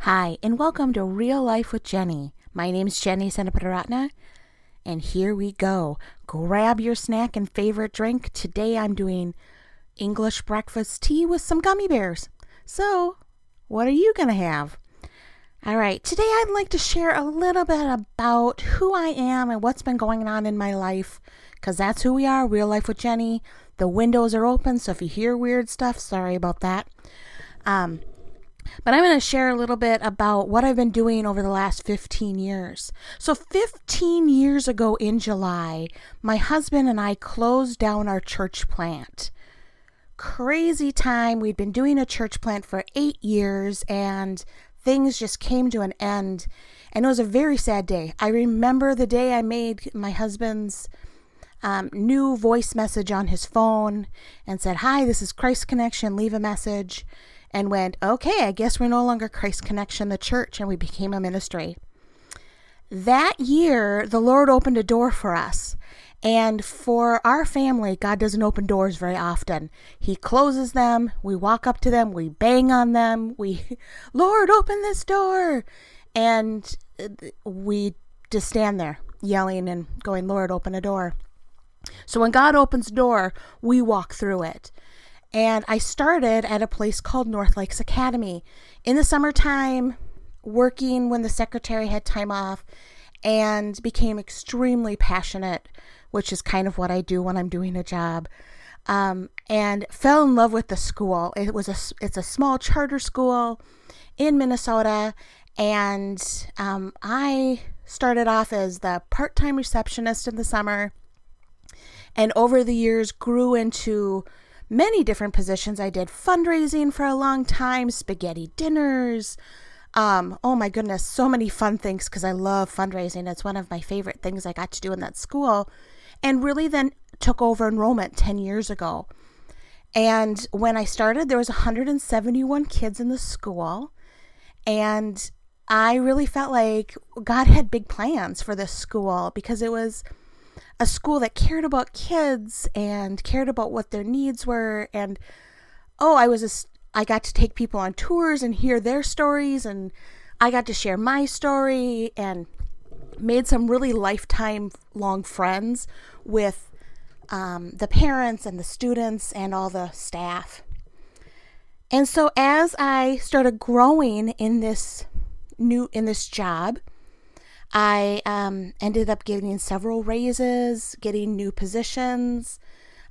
Hi, and welcome to Real Life with Jenny. My name's Jenny Senaparatna, and here we go. Grab your snack and favorite drink. Today I'm doing English breakfast tea with some gummy bears. So, what are you going to have? All right, today I'd like to share a little bit about who I am and what's been going on in my life, because that's who we are, Real Life with Jenny. The windows are open, so if you hear weird stuff, sorry about that. But I'm going to share a little bit about what I've been doing over the last 15 years. So 15 years ago in July, my husband and I closed down our church plant. Crazy time. We'd been doing a church plant for 8 years and things just came to an end. And it was a very sad day. I remember the day I made my husband's new voice message on his phone and said, "Hi, this is Christ Connection, leave a message." And went, okay, I guess we're no longer Christ Connection, the church, and we became a ministry. That year, the Lord opened a door for us. And for our family, God doesn't open doors very often. He closes them, we walk up to them, we bang on them, Lord, open this door. And we just stand there yelling and going, Lord, open a door. So when God opens a door, we walk through it. And I started at a place called North Lakes Academy in the summertime, working when the secretary had time off, and became extremely passionate, which is kind of what I do when I'm doing a job, and fell in love with the school. It's a small charter school in Minnesota, and I started off as the part-time receptionist in the summer, and over the years grew into many different positions. I did fundraising for a long time, spaghetti dinners. Oh my goodness, so many fun things because I love fundraising. It's one of my favorite things I got to do in that school, and really then took over enrollment 10 years ago. And when I started, there was 171 kids in the school, and I really felt like God had big plans for this school because it was a school that cared about kids and cared about what their needs were. And I got to take people on tours and hear their stories, and I got to share my story and made some really lifetime long friends with the parents and the students and all the staff. And so as I started growing in this job, I ended up getting several raises, getting new positions,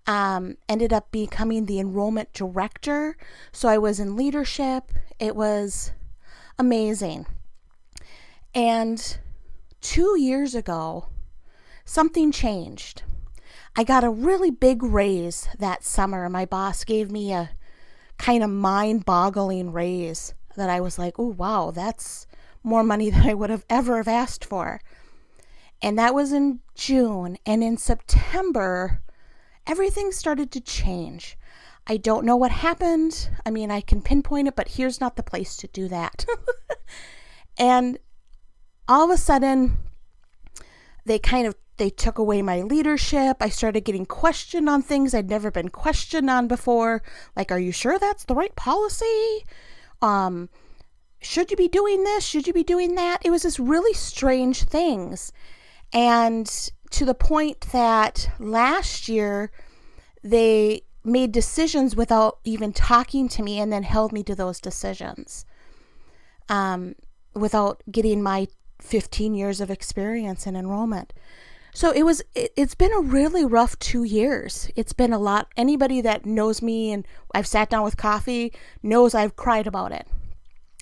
ended up becoming the enrollment director. So I was in leadership. It was amazing. And 2 years ago, something changed. I got a really big raise that summer. My boss gave me a kind of mind-boggling raise that I was like, oh, wow, that's more money than I would have ever have asked for. And that was in June. And in September, everything started to change. I don't know what happened. I mean, I can pinpoint it, but here's not the place to do that. And all of a sudden, they took away my leadership. I started getting questioned on things I'd never been questioned on before. Like, are you sure that's the right policy? Should you be doing this? Should you be doing that? It was this really strange things. And to the point that last year, they made decisions without even talking to me and then held me to those decisions without getting my 15 years of experience in enrollment. So it's been a really rough 2 years. It's been a lot. Anybody that knows me and I've sat down with coffee knows I've cried about it.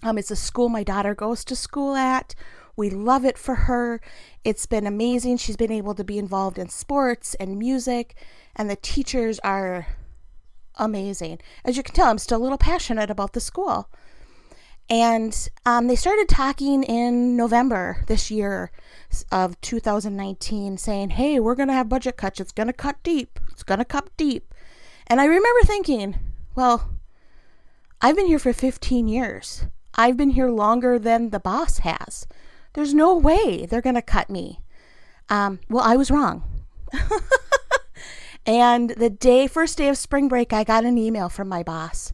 It's a school my daughter goes to school at. We love it for her. It's been amazing. She's been able to be involved in sports and music, and the teachers are amazing. As you can tell, I'm still a little passionate about the school. And they started talking in November this year of 2019, saying, hey, we're going to have budget cuts. It's going to cut deep. It's going to cut deep. And I remember thinking, well, I've been here for 15 years. I've been here longer than the boss has. There's no way they're going to cut me. Well, I was wrong. And the first day of spring break, I got an email from my boss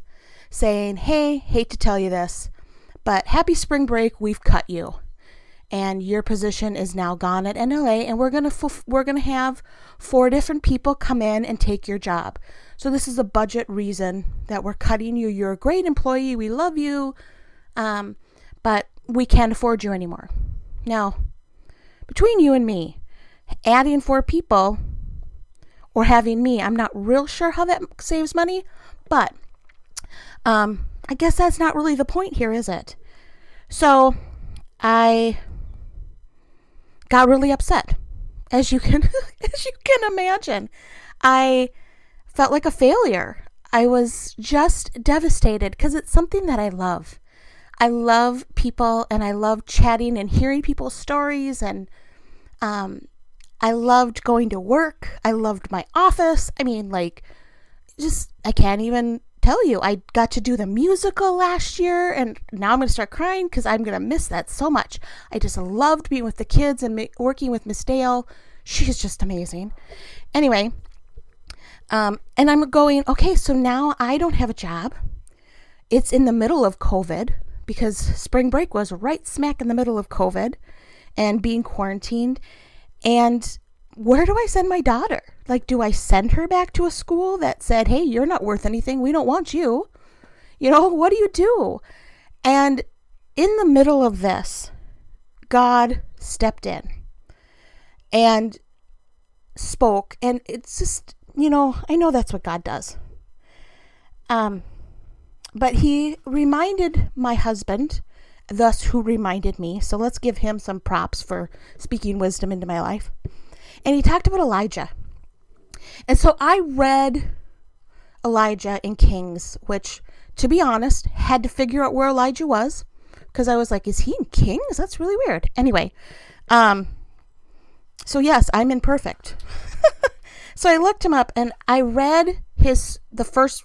saying, hey, hate to tell you this, but happy spring break, we've cut you. And your position is now gone at NLA, and we're gonna have 4 different people come in and take your job. So this is a budget reason that we're cutting you. You're a great employee. We love you, but we can't afford you anymore. Now, between you and me, adding 4 people or having me, I'm not real sure how that saves money, but I guess that's not really the point here, is it? So I got really upset, as you can imagine. I felt like a failure. I was just devastated because it's something that I love. I love people, and I love chatting and hearing people's stories, and I loved going to work. I loved my office. I mean, like, just, I can't even tell you. I got to do the musical last year, and now I'm going to start crying because I'm going to miss that so much. I just loved being with the kids and working with Miss Dale. She's just amazing. Anyway, and I'm going, okay, so now I don't have a job. It's in the middle of COVID, because spring break was right smack in the middle of COVID and being quarantined. And where do I send my daughter? Like, do I send her back to a school that said, hey, you're not worth anything, we don't want you? You know, what do you do? And in the middle of this, God stepped in and spoke. And it's just, you know, I know that's what God does. But he reminded my husband, thus who reminded me. So let's give him some props for speaking wisdom into my life. And he talked about Elijah. And so I read Elijah in Kings, which, to be honest, had to figure out where Elijah was, because I was like, is he in Kings? That's really weird. Anyway, so yes, I'm imperfect. So I looked him up, and I read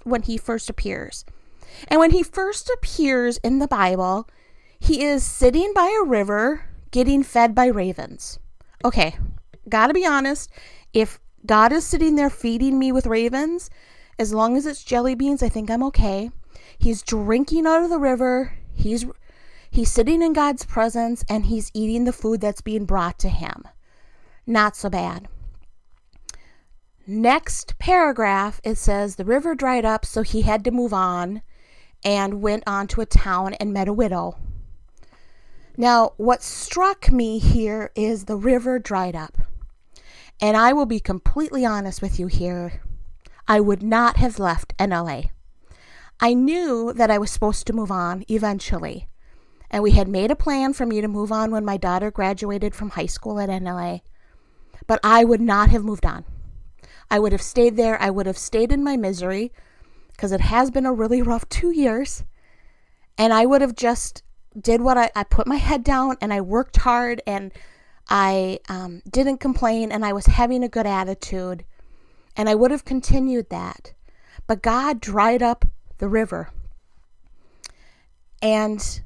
when he first appears. And when he first appears in the Bible, he is sitting by a river getting fed by ravens. Okay, gotta be honest. If God is sitting there feeding me with ravens, as long as it's jelly beans, I think I'm okay. He's drinking out of the river. He's sitting in God's presence, and he's eating the food that's being brought to him. Not so bad. Next paragraph, it says the river dried up, so he had to move on and went on to a town and met a widow. Now, what struck me here is the river dried up. And I will be completely honest with you here. I would not have left NLA. I knew that I was supposed to move on eventually. And we had made a plan for me to move on when my daughter graduated from high school at NLA. But I would not have moved on. I would have stayed there. I would have stayed in my misery, because it has been a really rough 2 years. And I would have just did what I put my head down, and I worked hard, and I didn't complain, and I was having a good attitude, and I would have continued that. But God dried up the river. And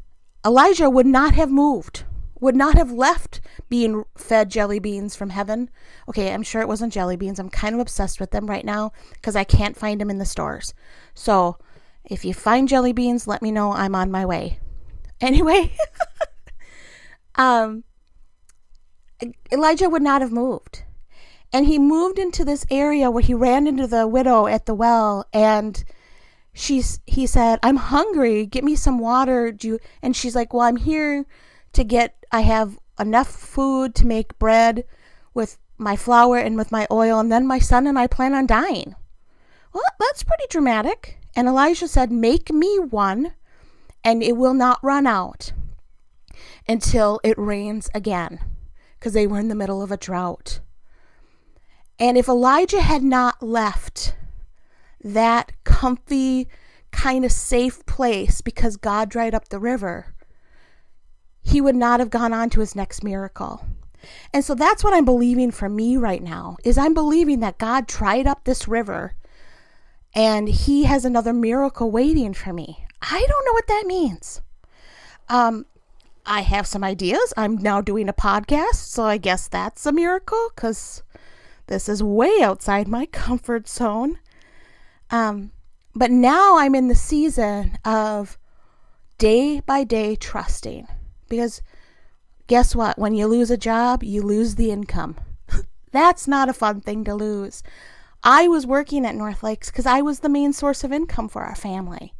Elijah would not have moved, would not have left being fed jelly beans from heaven. Okay, I'm sure it wasn't jelly beans. I'm kind of obsessed with them right now because I can't find them in the stores. So if you find jelly beans, let me know. I'm on my way. Anyway, Elijah would not have moved. And he moved into this area where he ran into the widow at the well, and he said, I'm hungry. Get me some water. And she's like, well, I'm here I have enough food to make bread with my flour and with my oil, and then my son and I plan on dying. Well, that's pretty dramatic. And Elijah said, make me one, and it will not run out until it rains again, because they were in the middle of a drought. And if Elijah had not left that comfy, kind of safe place because God dried up the river, he would not have gone on to his next miracle. And so that's what I'm believing for me right now, is I'm believing that God dried up this river and he has another miracle waiting for me. I don't know what that means. I have some ideas. I'm now doing a podcast, so I guess that's a miracle, because this is way outside my comfort zone. But now I'm in the season of day by day trusting. Because guess what? When you lose a job, you lose the income. That's not a fun thing to lose. I was working at North Lakes because I was the main source of income for our family.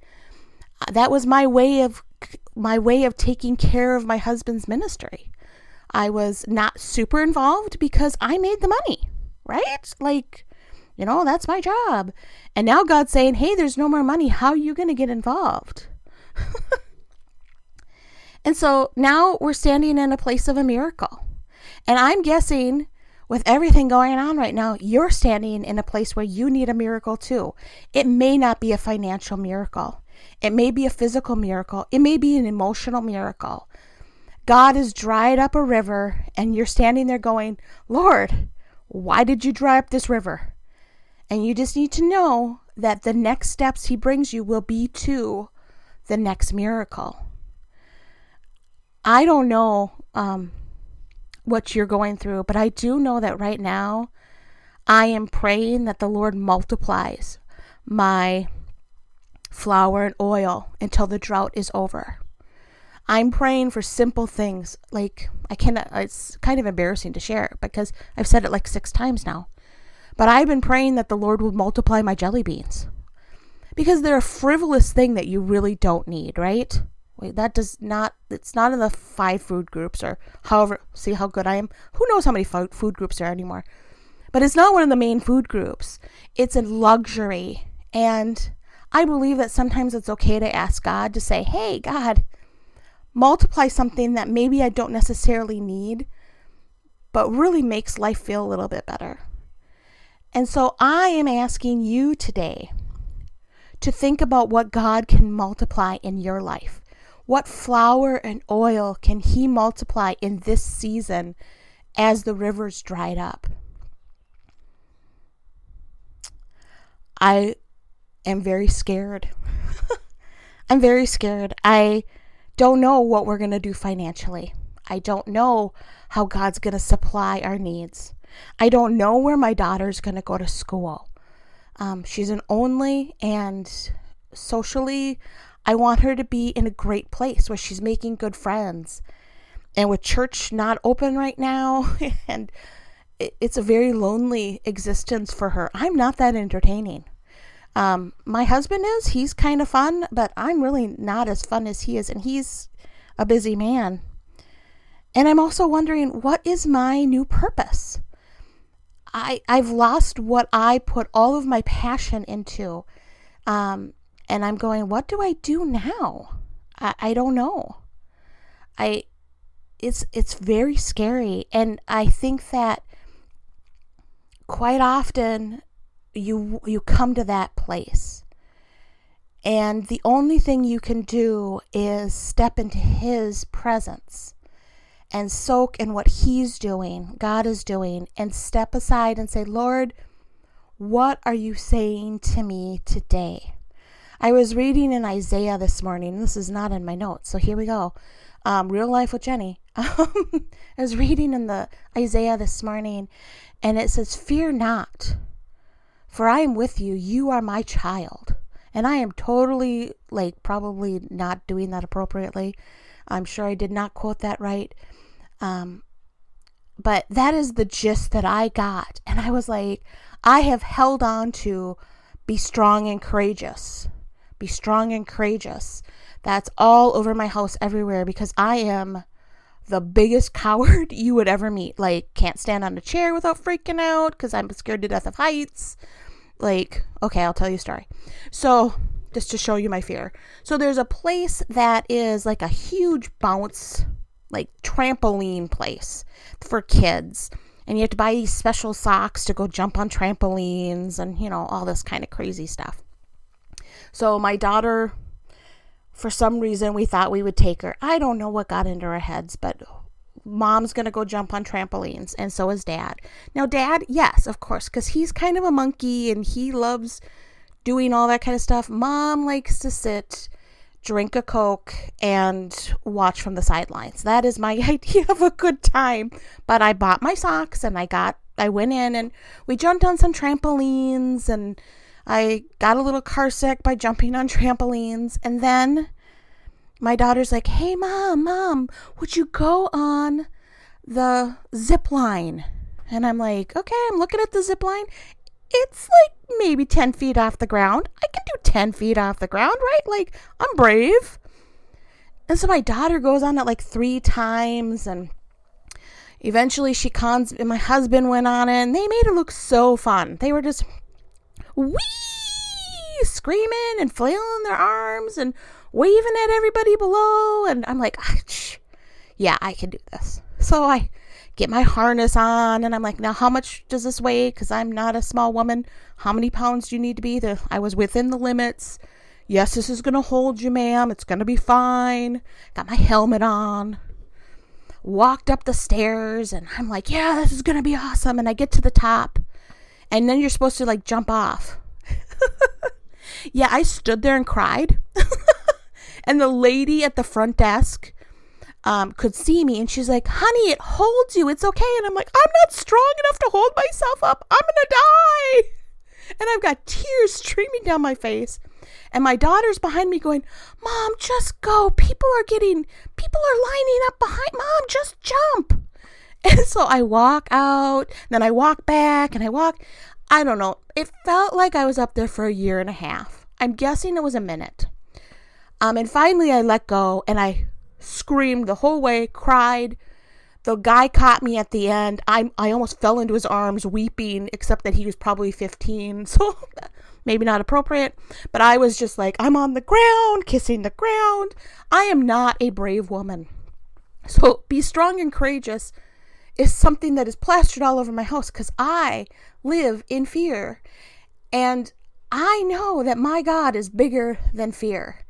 That was my way of taking care of my husband's ministry. I was not super involved because I made the money, right? Like, that's my job. And now God's saying, hey, there's no more money. How are you going to get involved? And so now we're standing in a place of a miracle. And I'm guessing with everything going on right now, you're standing in a place where you need a miracle too. It may not be a financial miracle. It may be a physical miracle. It may be an emotional miracle. God has dried up a river and you're standing there going, Lord, why did you dry up this river? And you just need to know that the next steps he brings you will be to the next miracle. I don't know what you're going through, but I do know that right now I am praying that the Lord multiplies my flour and oil until the drought is over. I'm praying for simple things like it's kind of embarrassing to share because I've said it like 6 times now. But I've been praying that the Lord would multiply my jelly beans because they're a frivolous thing that you really don't need, right? Wait, it's not in the 5 food groups or however, see how good I am? Who knows how many food groups there are anymore? But it's not one of the main food groups. It's a luxury. And I believe that sometimes it's okay to ask God to say, hey, God, multiply something that maybe I don't necessarily need, but really makes life feel a little bit better. And so I am asking you today to think about what God can multiply in your life. What flour and oil can he multiply in this season as the rivers dried up? I am very scared. I'm very scared. I don't know what we're going to do financially. I don't know how God's going to supply our needs. I don't know where my daughter's going to go to school. She's an only, and socially, I want her to be in a great place where she's making good friends. And with church not open right now, and it's a very lonely existence for her. I'm not that entertaining. My husband is. He's kind of fun, but I'm really not as fun as he is, and he's a busy man. And I'm also wondering, what is my new purpose? I've lost what I put all of my passion into. And I'm going, what do I do now? I don't know. It's very scary. And I think that quite often you come to that place. And the only thing you can do is step into his presence and soak in what he's doing, God is doing, and step aside and say, Lord, what are you saying to me today? I was reading in Isaiah this morning. This is not in my notes, so here we go. Real life with Jenny. I was reading in the Isaiah this morning, and it says, fear not, for I am with you. You are my child. And I am totally, probably not doing that appropriately. I'm sure I did not quote that right. But that is the gist that I got. And I was like, I have held on to be strong and courageous. Be strong and courageous. That's all over my house everywhere because I am the biggest coward you would ever meet. Can't stand on a chair without freaking out because I'm scared to death of heights. Okay, I'll tell you a story. So, just to show you my fear. So there's a place that is like a huge bounce, trampoline place for kids. And you have to buy these special socks to go jump on trampolines and, all this kind of crazy stuff. So my daughter, for some reason, we thought we would take her. I don't know what got into our heads, but mom's going to go jump on trampolines, and so is dad. Now, dad, yes, of course, because he's kind of a monkey, and he loves doing all that kind of stuff. Mom likes to sit, drink a Coke, and watch from the sidelines. That is my idea of a good time. But I bought my socks, and I went in, and we jumped on some trampolines, and I got a little car sick by jumping on trampolines, and then my daughter's like, hey, mom, would you go on the zip line? And I'm like, okay, I'm looking at the zip line. It's like maybe 10 feet off the ground. I can do 10 feet off the ground, right? Like, I'm brave. And so my daughter goes on it like 3 times, and eventually she cons, and my husband went on it, and they made it look so fun. They were just wee screaming and flailing their arms and waving at everybody below. And I'm like, yeah, I can do this. So I get my harness on, and I'm like, now how much does this weigh? Because I'm not a small woman. How many pounds do you need to be? I was within the limits. Yes, this is going to hold you, ma'am. It's going to be fine. Got my helmet on. Walked up the stairs, and I'm like, yeah, this is going to be awesome. And I get to the top, and then you're supposed to like jump off. Yeah, I stood there and cried. And the lady at the front desk could see me, and she's like, honey, it holds you. It's okay. And I'm like, I'm not strong enough to hold myself up. I'm going to die. And I've got tears streaming down my face. And my daughter's behind me going, Mom, just go. People are lining up behind. Mom, just jump. And so I walk out, then I walk back, and I don't know. It felt like I was up there for 1.5 years. I'm guessing it was a minute. And finally I let go, and I screamed the whole way, cried. The guy caught me at the end. I almost fell into his arms weeping, except that he was probably 15. So maybe not appropriate, but I was just like, I'm on the ground, kissing the ground. I am not a brave woman. So be strong and courageous is something that is plastered all over my house because I live in fear. And I know that my God is bigger than fear.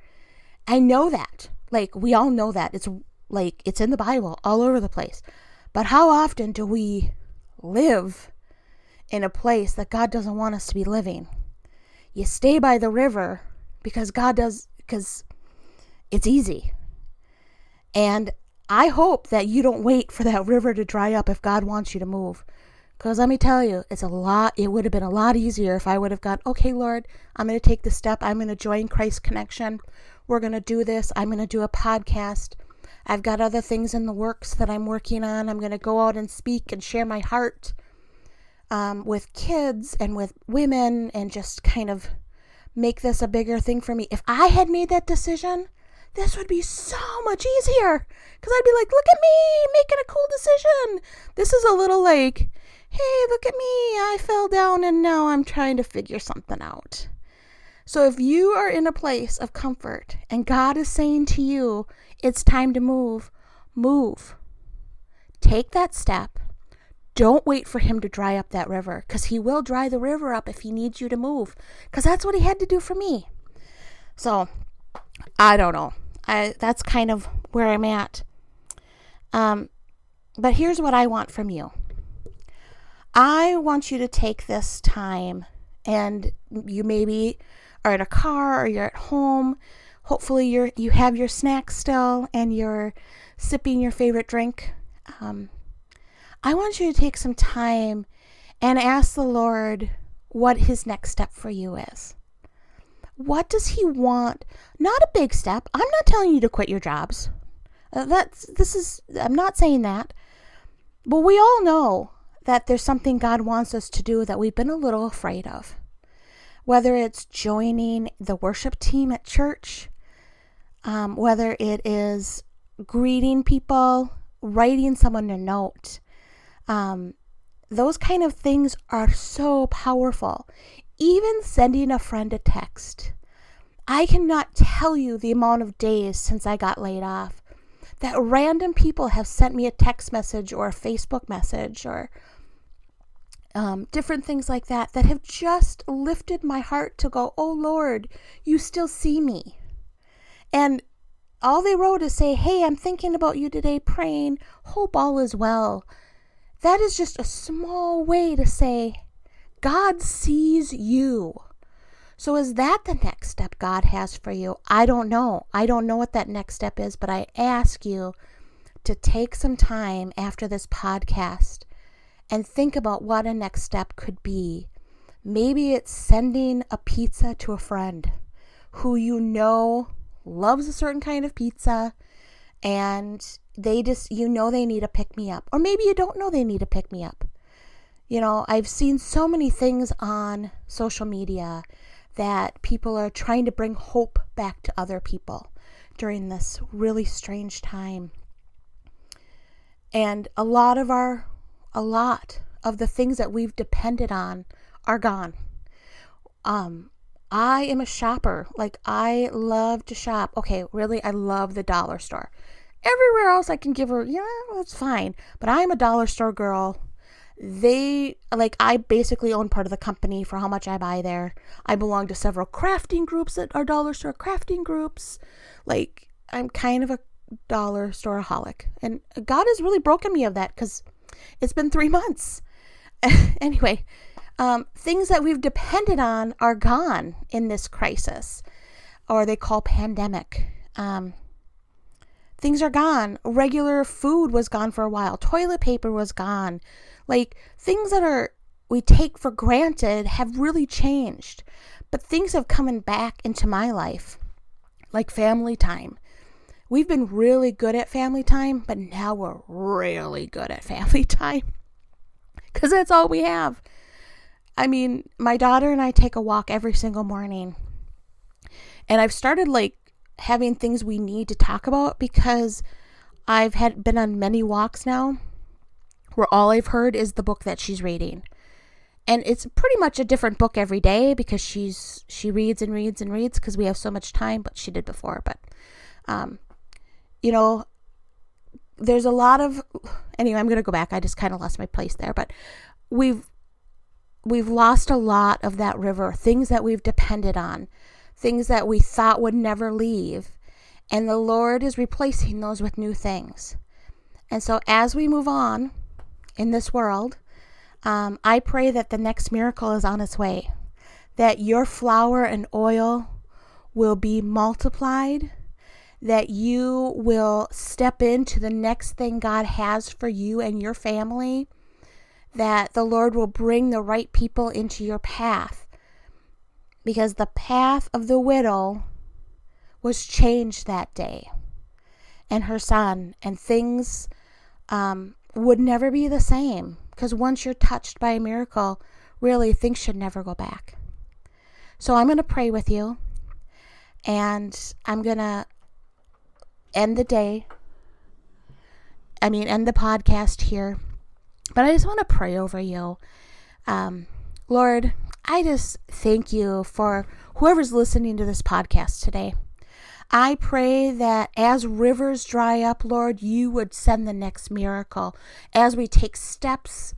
I know that. Like, we all know that. It's like, it's in the Bible all over the place. But how often do we live in a place that God doesn't want us to be living? You stay by the river because because it's easy. And I hope that you don't wait for that river to dry up if God wants you to move. Because let me tell you, it would have been a lot easier if I would have gone, okay, Lord, I'm going to take the step. I'm going to join Christ Connection. We're going to do this. I'm going to do a podcast. I've got other things in the works that I'm working on. I'm going to go out and speak and share my heart with kids and with women and just kind of make this a bigger thing for me. If I had made that decision, this would be so much easier because I'd be like, look at me making a cool decision. This is a little like, hey, look at me. I fell down and now I'm trying to figure something out. So if you are in a place of comfort and God is saying to you, it's time to move. Take that step. Don't wait for him to dry up that river because he will dry the river up if he needs you to move because that's what he had to do for me. So I don't know. That's kind of where I'm at. But here's what I want from you. I want you to take this time, and you maybe are in a car or you're at home. Hopefully you have your snacks still and you're sipping your favorite drink. I want you to take some time and ask the Lord what his next step for you is. What does he want? Not a big step. I'm not telling you to quit your jobs. I'm not saying that. But we all know that there's something God wants us to do that we've been a little afraid of. Whether it's joining the worship team at church, whether it is greeting people, writing someone a note. Those kind of things are so powerful. Even sending a friend a text. I cannot tell you the amount of days since I got laid off that random people have sent me a text message or a Facebook message or different things like that have just lifted my heart to go, oh Lord, you still see me. And all they wrote is say, hey, I'm thinking about you today, praying, hope all is well. That is just a small way to say, God sees you. So is that the next step God has for you? I don't know. I don't know what that next step is, but I ask you to take some time after this podcast and think about what a next step could be. Maybe it's sending a pizza to a friend who you know loves a certain kind of pizza, and they just, they need a pick-me-up. Or maybe you don't know they need a pick-me-up. I've seen so many things on social media that people are trying to bring hope back to other people during this really strange time. And a lot of the things that we've depended on are gone. I am a shopper. Like, I love to shop. Okay, really, I love the dollar store. Everywhere else I can give her, that's fine. But I'm a dollar store girl. I basically own part of the company for how much I buy there. I belong to several crafting groups that are dollar store crafting groups. Like, I'm kind of a dollar store-aholic. And God has really broken me of that because it's been 3 months. Anyway, things that we've depended on are gone in this crisis, or they call pandemic. Things are gone. Regular food was gone for a while. Toilet paper was gone. Like, things that we take for granted have really changed. But things have come back into my life, like family time. We've been really good at family time, but now we're really good at family time because that's all we have. I mean, my daughter and I take a walk every single morning, and I've started having things we need to talk about because I've been on many walks now where all I've heard is the book that she's reading. And it's pretty much a different book every day because she reads and reads and reads because we have so much time, but she did before. But, there's a lot of, anyway, I'm going to go back. I just kind of lost my place there, but we've lost a lot of that river, things that we've depended on, things that we thought would never leave. And the Lord is replacing those with new things. And so as we move on in this world, I pray that the next miracle is on its way, that your flour and oil will be multiplied, that you will step into the next thing God has for you and your family, that the Lord will bring the right people into your path, because the path of the widow was changed that day, and her son, and things would never be the same, because once you're touched by a miracle, really things should never go back. So I'm going to pray with you, and I'm going to end the podcast here. But I just want to pray over you. Lord, I just thank you for whoever's listening to this podcast today. I pray that as rivers dry up, Lord, you would send the next miracle. As we take steps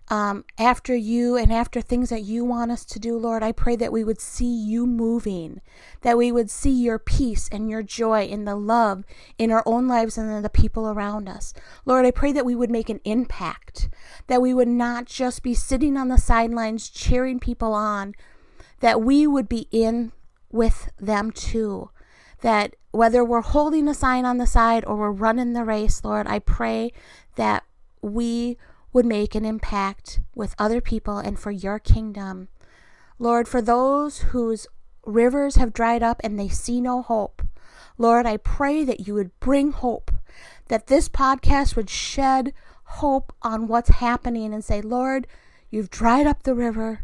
after you and after things that you want us to do, Lord, I pray that we would see you moving, that we would see your peace and your joy in the love in our own lives and in the people around us. Lord, I pray that we would make an impact, that we would not just be sitting on the sidelines cheering people on, that we would be in with them too, that whether we're holding a sign on the side or we're running the race, Lord, I pray that we would make an impact with other people and for your kingdom. Lord, for those whose rivers have dried up and they see no hope, Lord, I pray that you would bring hope, that this podcast would shed hope on what's happening and say, Lord, you've dried up the river.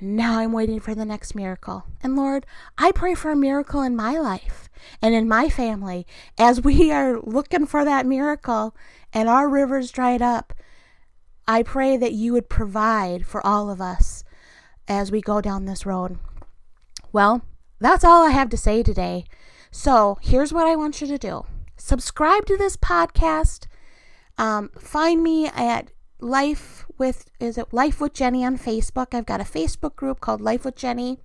Now I'm waiting for the next miracle. And Lord, I pray for a miracle in my life and in my family as we are looking for that miracle and our rivers dried up. I pray that you would provide for all of us as we go down this road. Well, that's all I have to say today. So here's what I want you to do. Subscribe to this podcast. Find me at Life with Jenny on Facebook. I've got a Facebook group called Life with Jenny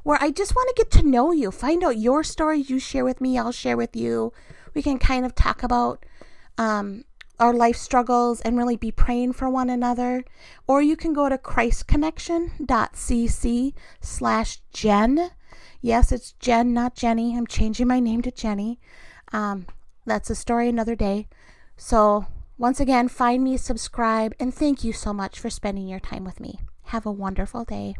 where I just want to get to know you. Find out your stories. You share with me. I'll share with you. We can kind of talk about our life struggles and really be praying for one another. Or you can go to christconnection.cc/Jen. Yes, it's Jen, not Jenny. I'm changing my name to Jenny. That's a story another day. So once again, find me, subscribe, and thank you so much for spending your time with me. Have a wonderful day.